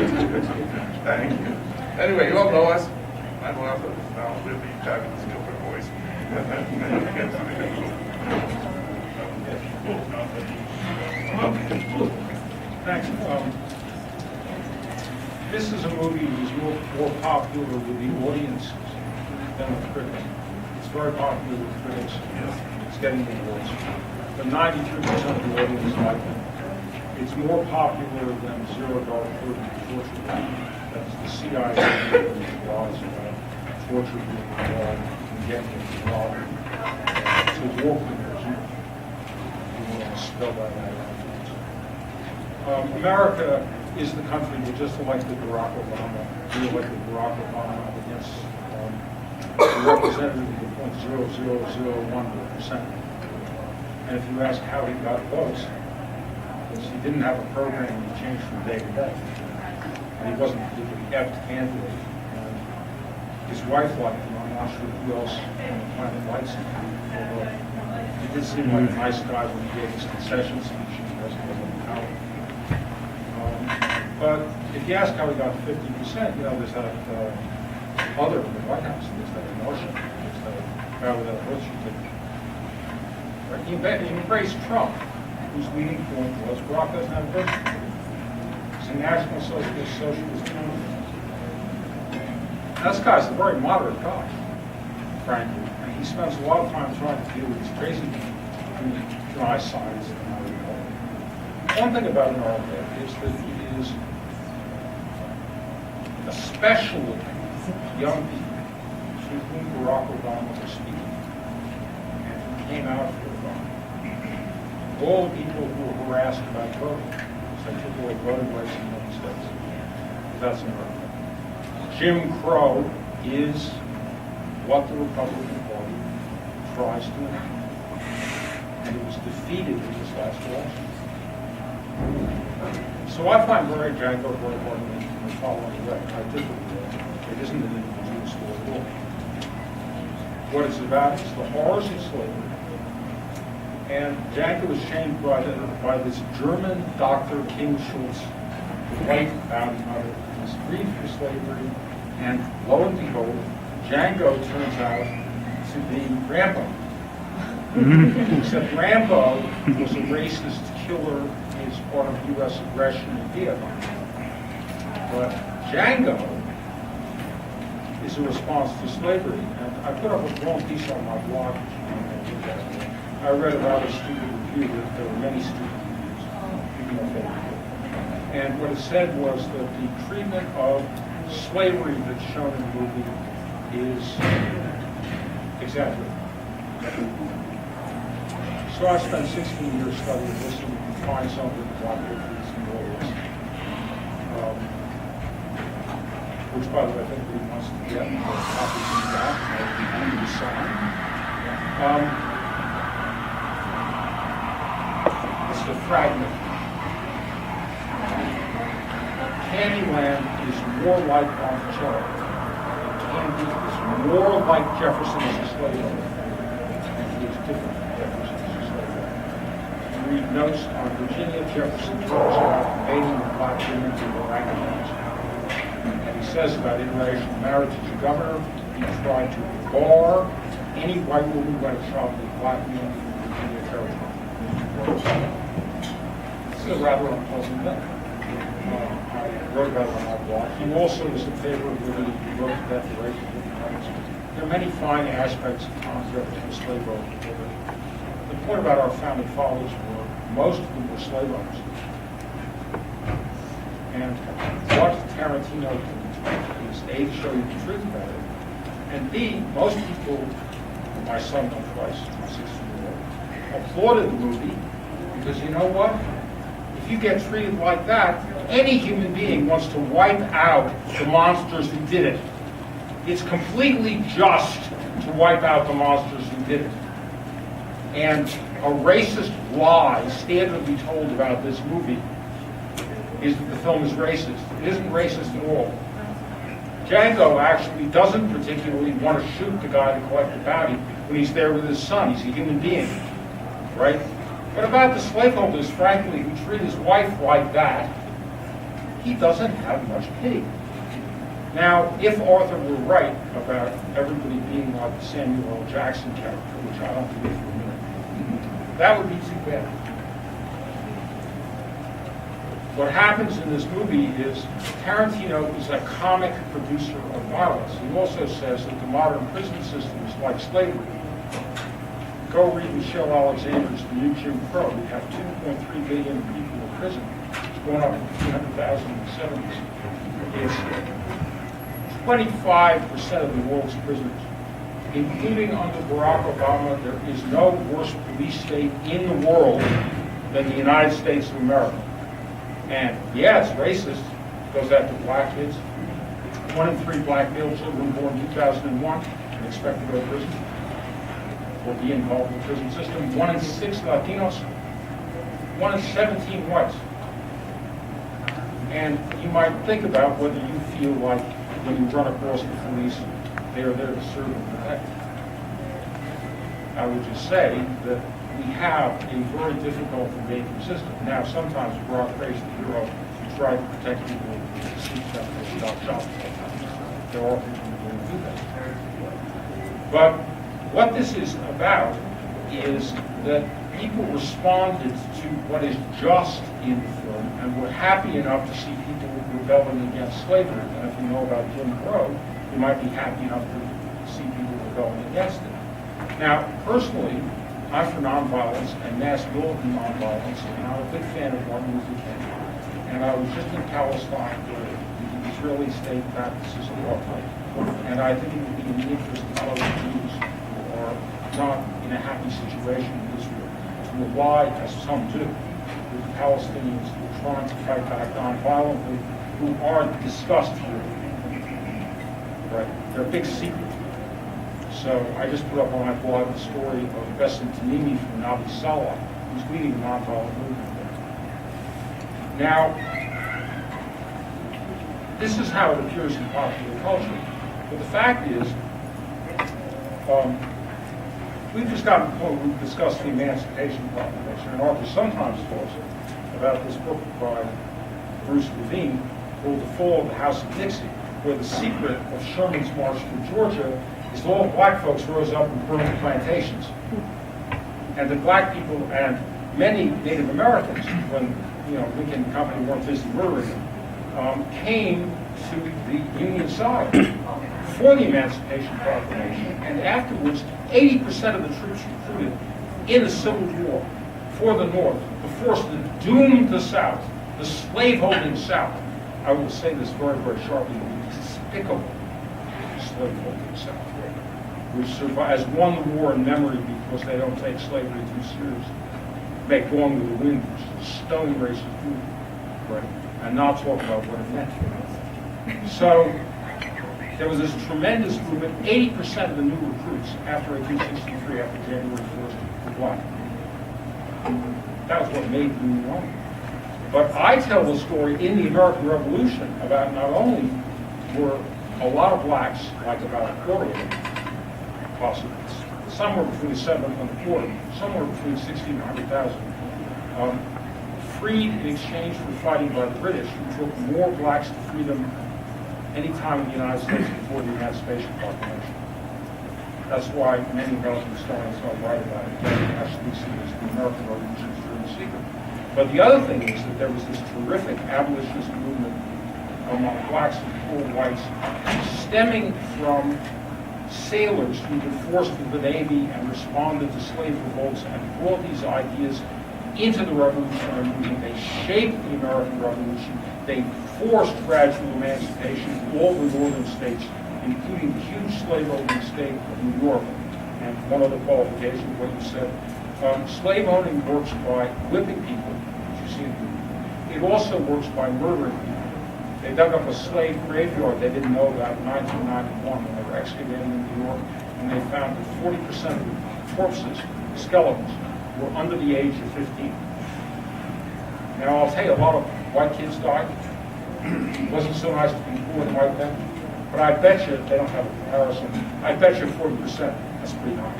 Thank you. Anyway, you all know us. I'm Arthur. Now we'll be fabulous Gilbert voice. Thanks. This is a movie that is more popular with the audience than with critics. It's very popular with critics. It's getting awards. But 93% of the audience like it. It's more popular than Zero Dark Thirty, Torture. That's the CIA laws about torture being involved and getting involved. It's a war criminals. You want to spell that out. America is the country that just elected Barack Obama. We elected Barack Obama against a representative of 0.0001%. And if you ask how he got votes, because he didn't have a program that changed from day to day. And he wasn't a particularly apt candidate. And his wife liked him. I'm not sure who else on the planet likes him. Although he did seem like a nice guy when he gave his concession speech and he wasn't really power. But if you ask how he got 50%, there's that other in the White House. There's that emotion. There's that guy with that virtue ticket. Right? He embraced Trump, whose leading point was Barack doesn't have a virtue ticket. He's a national socialist candidate. This guy's a very moderate guy, frankly, and he spends a lot of time trying to deal with these crazy dry sides. One thing about America is that it is especially young people to whom Barack Obama was speaking and who came out for Obama. All the people who were harassed about voting, so took away voting rights in the United States. That's America. Jim Crow is what the Republican Party tries to enact. And it was defeated in this last election. So I find Django very hard in the following way. I typically it isn't an individual story at all. What it's about is the horrors of slavery. And Django was shamed by this German doctor, King Schultz, the white bounty hunter, who was freed from slavery. And lo and behold, Django turns out to be Rambo. Except Rambo was a racist killer as part of U.S. aggression in Vietnam. But Django is a response to slavery. And I put up a long piece on my blog. I read about a student review that there were many student reviews. And what it said was that the treatment of slavery that's shown in the movie is exaggerated. So I spent 16 years studying this, and you can find some of the documentaries and lawyers, which, by the way, I think he wants to get copies of that, and you sign. It's the fragment. Candyland is more like Monticello. Candy is more like Jefferson as a slave owner, and he is different from Jefferson as a slave owner. You read notes on Virginia Jefferson talks about mating the black women to the orangutans. And he says about interracial marriage as a governor, he tried to bar any white woman who had a child with black men in Virginia territory. This is a rather unpleasant thing. I wrote about it on my blog. He also is in favor of liberty. He wrote the Declaration of Independence. There are many fine aspects of Tom's Jefferson's slave owner. The point about our founding fathers were most of them were slave owners. And what Tarantino can is A, to show you the truth about it, and B, most people, my son went twice, my 16-year-old, applauded the movie because you know what? If you get treated like that, any human being wants to wipe out the monsters who did it. It's completely just to wipe out the monsters who did it. And a racist lie standardly told about this movie is that the film is racist. It isn't racist at all. Django actually doesn't particularly want to shoot the guy to collect the bounty when he's there with his son. He's a human being, right? But about the slaveholders, frankly, who treat his wife like that, he doesn't have much pity. Now, if Arthur were right about everybody being like the Samuel L. Jackson character, which I don't believe for a minute, that would be too bad. What happens in this movie is Tarantino is a comic producer of violence. He also says that the modern prison system is like slavery. Go read Michelle Alexander's The New Jim Crow. We have 2.3 billion people in prison. It's going up to 300,000 in the 70s. It's 25% of the world's prisoners. Including under Barack Obama, there is no worse police state in the world than the United States of America. And yeah, it's racist. It goes after black kids. 1 in 3 black male children born in 2001 can expect to go to prison or be involved in the prison system. 1 in 6 Latinos. 1 in 17 whites. And you might think about whether you feel like when you run across the police, they are there to serve and protect. I would just say that we have a very difficult and dangerous system. Now, sometimes Brock praised the hero to try to protect people who seek that they stop shopping. There are people who don't do that. But what this is about is that people responded to what is just in the film and were happy enough to see people rebelling against slavery. And if you know about Jim Crow, you might be happy enough to see people rebelling against it. Now, personally, I'm for nonviolence and mass militant nonviolence, and I'm a big fan of Martin Luther King. And I was just in Palestine where the Israeli state practices apartheid. And I think it would be in the interest of other Jews who are not in a happy situation in Israel to ally, as some do, with the Palestinians who are trying to fight back nonviolently, who aren't discussed here. Right? They're a big secret. So I just put up on my blog the story of Bessim Tamimi from Nabi Salah, who's leading the nonviolent movement there. Now, this is how it appears in popular culture. But the fact is, we've just gotten to the point where we've discussed the Emancipation Proclamation, and Arthur sometimes talks about this book by Bruce Levine called The Fall of the House of Dixie, where the secret of Sherman's march through Georgia is all black folks rose up and burned plantations. And the black people and many Native Americans, when Lincoln and company weren't busy murdering them, came to the Union side for the Emancipation Proclamation. And afterwards, 80% of the troops recruited in the Civil War for the North, the force that doomed the South, the slaveholding South. I will say this very, very sharply, the despicable slaveholding South, which has won the war in memory because they don't take slavery too seriously. Make Gone with the Wind, which is a stone racist movement, right? And not talk about what it meant. So there was this tremendous movement. 80% of the new recruits after 1863, after January 1st, were black. That was what made the Union Army. But I tell the story in the American Revolution about not only were a lot of blacks, like about a quarter of them, possibly, somewhere between 7 and a quarter, somewhere between 60 and 100,000, freed in exchange for fighting by the British, who took more blacks to free them any time in the United States before the Emancipation Proclamation. That's why many American historians don't write about it. They actually see it as the American Revolution's dirty secret. But the other thing is that there was this terrific abolitionist movement among blacks and poor whites, stemming from sailors who'd been forced into the Navy and responded to slave revolts and brought these ideas into the revolutionary movement. They shaped the American Revolution. They forced gradual emancipation in all the northern states, including the huge slaveholding state of New York. And one other qualification of what you said, slaveholding works by whipping people, as you see in the movie. It also works by murdering people. They dug up a slave graveyard they didn't know about in 1991 when they were excavating in New York, and they found that 40% of the corpses, skeletons, were under the age of 15. Now, I'll tell you, a lot of white kids died. It wasn't so nice to be poor and white then, but I bet you, they don't have a comparison, I bet you 40%, that's pretty high.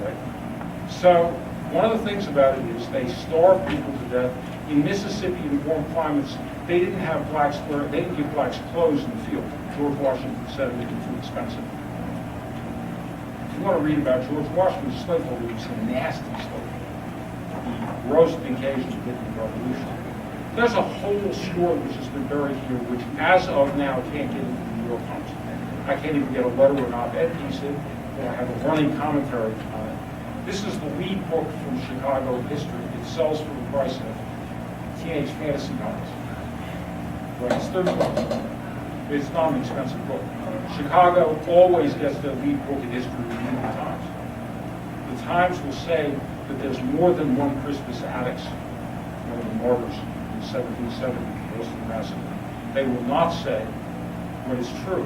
Right? So, one of the things about it is they starve people to death. In Mississippi, in warm climates, They didn't have blacks wear, they didn't give blacks clothes in the field. George Washington said it was too expensive. If you want to read about George Washington's slaveholder, he was a nasty slaveholder. He rose to the occasion of getting the revolution. There's a whole story which has been buried here, which as of now can't get into the New York Times. I can't even get a letter or an op-ed piece in, or I have a running commentary on it. This is the lead book from Chicago history. It sells for the price of teenage fantasy novels. Right, it's $30. It's not an expensive book. Chicago always gets their lead book in history in the Times. The Times will say that there's more than one Crispus Attucks, one of the martyrs in 1770, the Boston Massacre. They will not say what is true,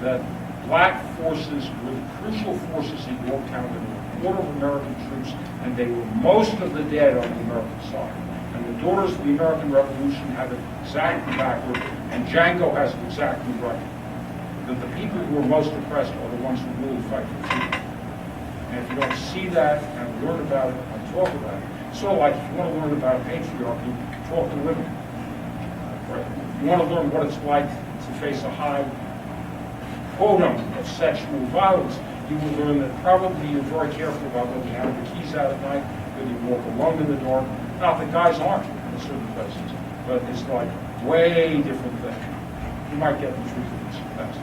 that black forces were the crucial forces in Yorktown. There were a quarter of American troops, and they were most of the dead on the American side. And the Daughters of the American Revolution have it exactly backward, and Django has it exactly right. That the people who are most oppressed are the ones who really fight for freedom. And if you don't see that and learn about it and talk about it, it's sort of like if you want to learn about patriarchy, talk to women. Right? If you want to learn what it's like to face a high quota of sexual violence, you will learn that probably you're very careful about whether you have the keys out at night, whether you walk alone in the dark. Not that guys aren't in certain places, but it's like way different thing. You might get the truth of this. Thanks.